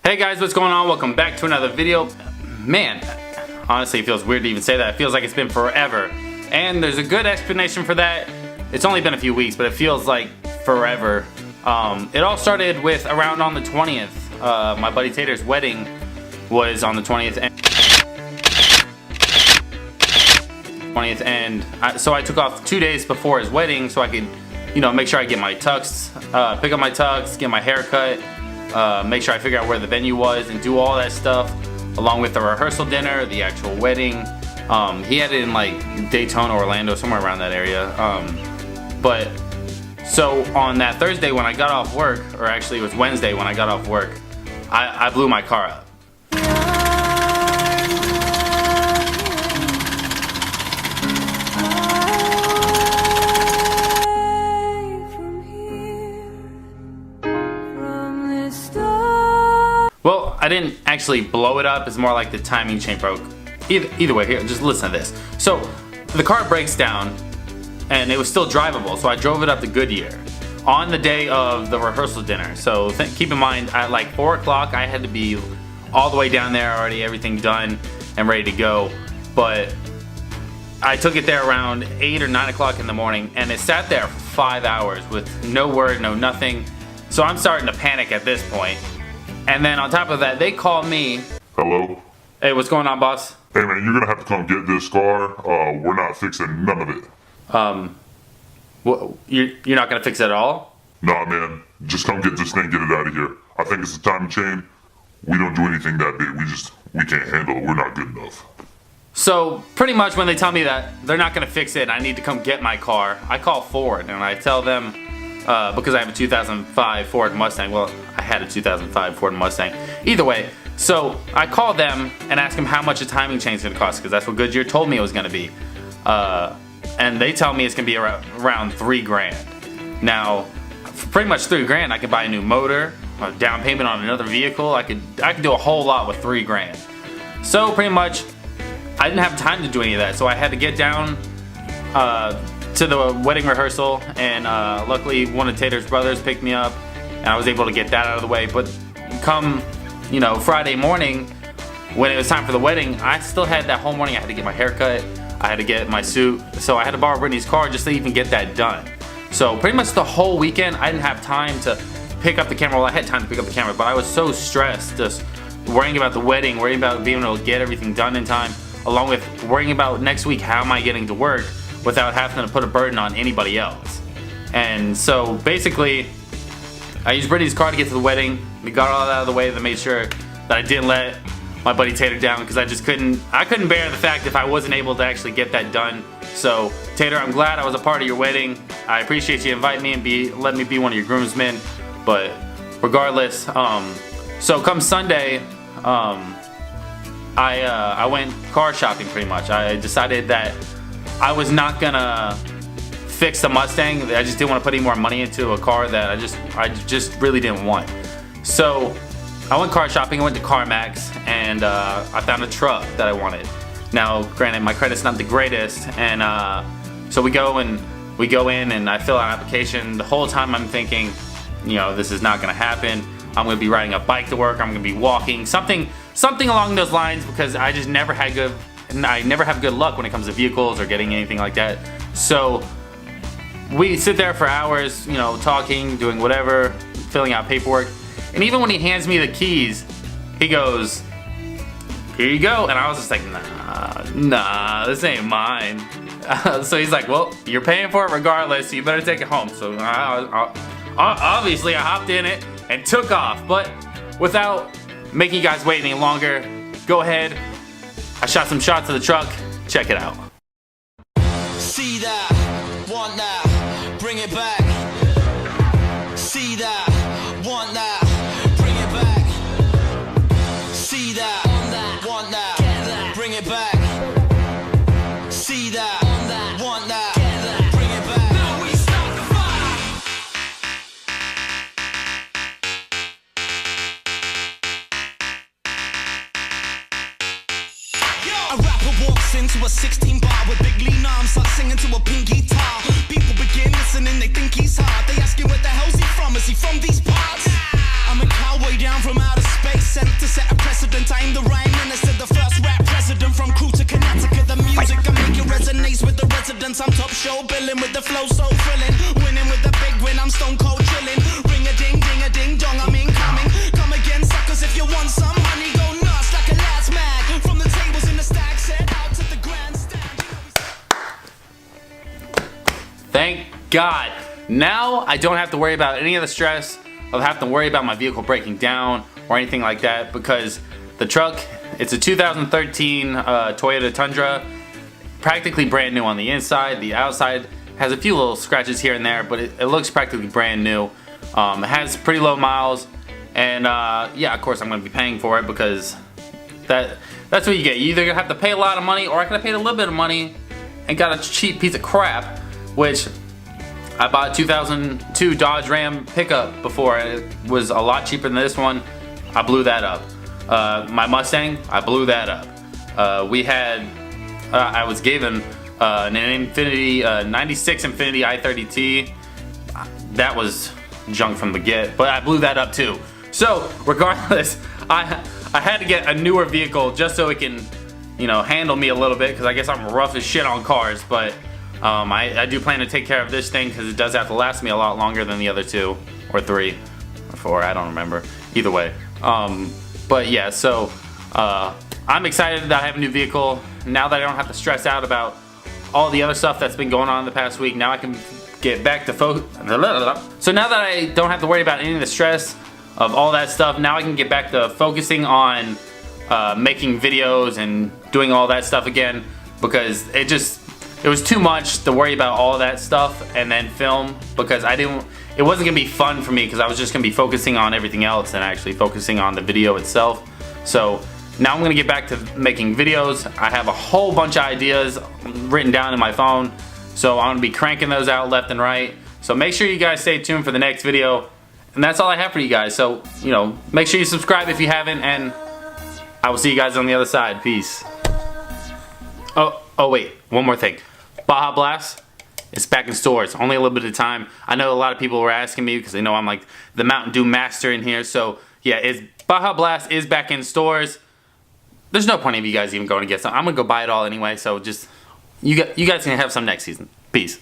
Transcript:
Hey guys, what's going on? Welcome back to another video. Man, honestly it feels weird to even say that. It feels like it's been forever. And there's a good explanation for that. It's only been a few weeks, but it feels like forever. It all started with around on the 20th. My buddy Tater's wedding was on the 20th. So I took off 2 days before his wedding so I could, make sure I get my tux, pick up my tux, get my hair cut, make sure I figure out where the venue was and do all that stuff along with the rehearsal dinner, the actual wedding. He had it in like Daytona, Orlando, somewhere around that area. But so on that Thursday when I got off work, or actually it was Wednesday when I got off work, I blew my car up. Well, I didn't actually blow it up. It's more like the timing chain broke. Either way, here, just listen to this. So the car breaks down and it was still drivable, so I drove it up to Goodyear on the day of the rehearsal dinner. So keep in mind, at like 4 o'clock I had to be all the way down there already, everything done and ready to go. But I took it there around 8 or 9 o'clock in the morning and it sat there for 5 hours with no word, no nothing. So I'm starting to panic at this point. And then on top of that, they call me. Hello? Hey, what's going on, boss? Hey man, you're gonna have to come get this car. We're not fixing none of it. You're not gonna fix it at all? Nah man, just come get this thing, get it out of here. I think it's a timing chain. We don't do anything that big. We can't handle it. We're not good enough. So pretty much when they tell me that they're not gonna fix it, I need to come get my car, I call Ford and I tell them, because I have a 2005 Ford Mustang. Well, I had a 2005 Ford Mustang. Either way, so I call them and ask them how much a timing chain is going to cost, because that's what Goodyear told me it was going to be. And they tell me it's going to be around $3 grand. Now, for pretty much $3 grand, I could buy a new motor, a down payment on another vehicle. I could do a whole lot with $3 grand. So pretty much, I didn't have time to do any of that. So I had to get down to the wedding rehearsal, and luckily one of Tater's brothers picked me up and I was able to get that out of the way. But come Friday morning when it was time for the wedding, I still had that whole morning. I had to get my hair cut, I had to get my suit, so I had to borrow Brittany's car just to even get that done. So pretty much the whole weekend I didn't have time to pick up the camera. Well, I had time to pick up the camera, but I was so stressed just worrying about the wedding, worrying about being able to get everything done in time, along with worrying about next week how am I getting to work without having to put a burden on anybody else. And so basically, I used Brittany's car to get to the wedding. We got all that out of the way to make sure that I didn't let my buddy Tater down, because I couldn't bear the fact if I wasn't able to actually get that done. So Tater, I'm glad I was a part of your wedding. I appreciate you inviting me and letting me be one of your groomsmen. But regardless, so come Sunday, I went car shopping pretty much. I decided that I was not gonna fix the Mustang. I just didn't want to put any more money into a car that I just really didn't want. So I went car shopping. I went to CarMax and I found a truck that I wanted. Now, granted, my credit's not the greatest, and so we go in and I fill out an application. The whole time I'm thinking, this is not gonna happen. I'm gonna be riding a bike to work. I'm gonna be walking, something along those lines, because I just never have good luck when it comes to vehicles or getting anything like that. So we sit there for hours, talking, doing whatever, filling out paperwork. And even when he hands me the keys, he goes, "Here you go." And I was just like, nah, this ain't mine. So he's like, "Well, you're paying for it regardless, so you better take it home." So obviously I hopped in it and took off. But without making you guys wait any longer, go ahead. I shot some shots of the truck. Check it out. See that, want that, bring it back. See that, want that, bring it back. See that, want that, bring it back. See that, want that, bring it back. Now we start the fire. A rapper walks into a 16 bar with big lean arms, start singing to a pink guitar. People begin listening, they think he's hard. They asking where the hell's he from? Is he from these parts? I'm a cowboy down from outer space. chilling with the flow so thrilling. Winning with the big win, I'm stone cold chilling. Ring a ding dong, I'm incoming. Come again, suckers, if you want some honey. Go nuts like a last mag. From the tables in the stack, set out to the grandstand. Thank God. Now I don't have to worry about any of the stress of having to worry about my vehicle breaking down or anything like that, because the truck, it's a 2013 Toyota Tundra, practically brand new on the inside. The outside has a few little scratches here and there, but it looks practically brand new. It has pretty low miles, and yeah, of course I'm going to be paying for it, because that's what you get. You either have to pay a lot of money, or I could have paid a little bit of money and got a cheap piece of crap, which I bought a 2002 Dodge Ram pickup before, and it was a lot cheaper than this one. I blew that up. My Mustang, I blew that up. I was given an Infiniti 96 Infiniti i30T. That was junk from the get, but I blew that up too. So regardless, I had to get a newer vehicle just so it can, you know, handle me a little bit, because I guess I'm rough as shit on cars, but I do plan to take care of this thing, because it does have to last me a lot longer than the other two, or three, or four, I don't remember. Either way. But yeah, so I'm excited that I have a new vehicle. Now that I don't have to stress out about all the other stuff that's been going on in the past week, now I can get back to So now that I don't have to worry about any of the stress of all that stuff, now I can get back to focusing on making videos and doing all that stuff again, because it was too much to worry about all that stuff and then film, because it wasn't gonna be fun for me, because I was just gonna be focusing on everything else and actually focusing on the video itself. So now I'm gonna get back to making videos. I have a whole bunch of ideas written down in my phone, so I'm gonna be cranking those out left and right. So make sure you guys stay tuned for the next video, and that's all I have for you guys. So, you know, make sure you subscribe if you haven't, and I will see you guys on the other side. Peace. Oh wait, one more thing. Baja Blast, it's back in stores, only a little bit of time. I know a lot of people were asking me, because they know I'm like the Mountain Dew master in here. So yeah, Baja Blast is back in stores. There's no point of you guys even going to get some. I'm gonna go buy it all anyway, so just, you guys can have some next season. Peace.